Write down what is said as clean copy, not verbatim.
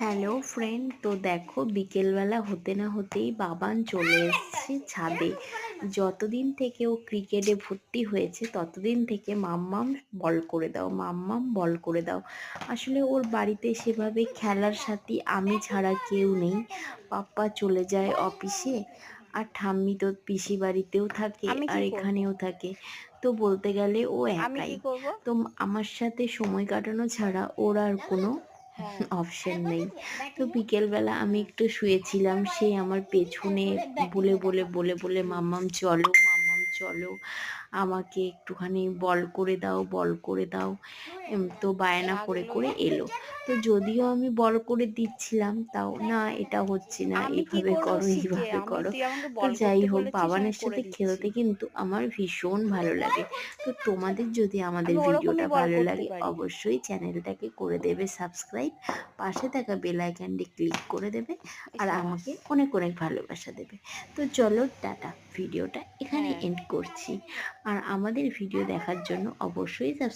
Hello friend, তো দেখো বিকেলবেলা হতে না হতেই বাবান চলে এসেছে ছাদে। যতদিন থেকে ও ক্রিকেটে ভর্তি হয়েছে ততদিন থেকে মাম্মাম বল করে দাও, মাম্মাম বল করে দাও। আসলে ওর বাড়িতে সেভাবে খেলার সাথী আমি ছাড়া কেউ নেই। পাপ্পা চলে যায় অফিসে, আর ঠাম্মি তো পিসি বাড়িতেও থাকে আমি আর কি করব? এখানেও থাকে। তো বলতে গেলে ও আমি একাই। কি করব? তো আমার সাথে সময় কাটানো ছাড়া ওর আর কোনো হ্যাঁ, অপশন নেই। তো বিকেলবেলা আমি একটু শুয়েছিলাম, সে আমার পেছনে বলে বলে বলে বলে মাম্মাম চলো, মাম্মাম চলো, আমাকে একটুখানি বল করে দাও, বল করে দাও। তো বায়না করে লাগলো। করে এলো। তো যদিও আমি বল করে দিচ্ছিলাম, তাও না এটা হচ্ছে না, আমি কি এইভাবে করব করো, শিখে? এইভাবে করো। তুই আমাকে তো বল যাই করতে হোক, বলেছিস, আমি বাবানের করে সাথে দিচ্ছি। খেলতে কিন্তু আমার ভীষণ ভালো লাগে। তো তোমাদের যদি আমাদের আমি ভিডিওটা ওরকমই বল ভালো করতে লাগে পারি। অবশ্যই চ্যানেলটাকে করে দেবে সাবস্ক্রাইব, পাশে থাকা বেল আইকনটি ক্লিক করে দেবে, আর সাবাস। আমাকে অনেক অনেক ভালোবাসা দেবে। তো চলো টাটা, ভিডিওটা এখানেই হ্যাঁ। এন্ড করছি। আর আমাদের ভিডিও দেখার জন্য অবশ্যই সাবস্ক্রাইব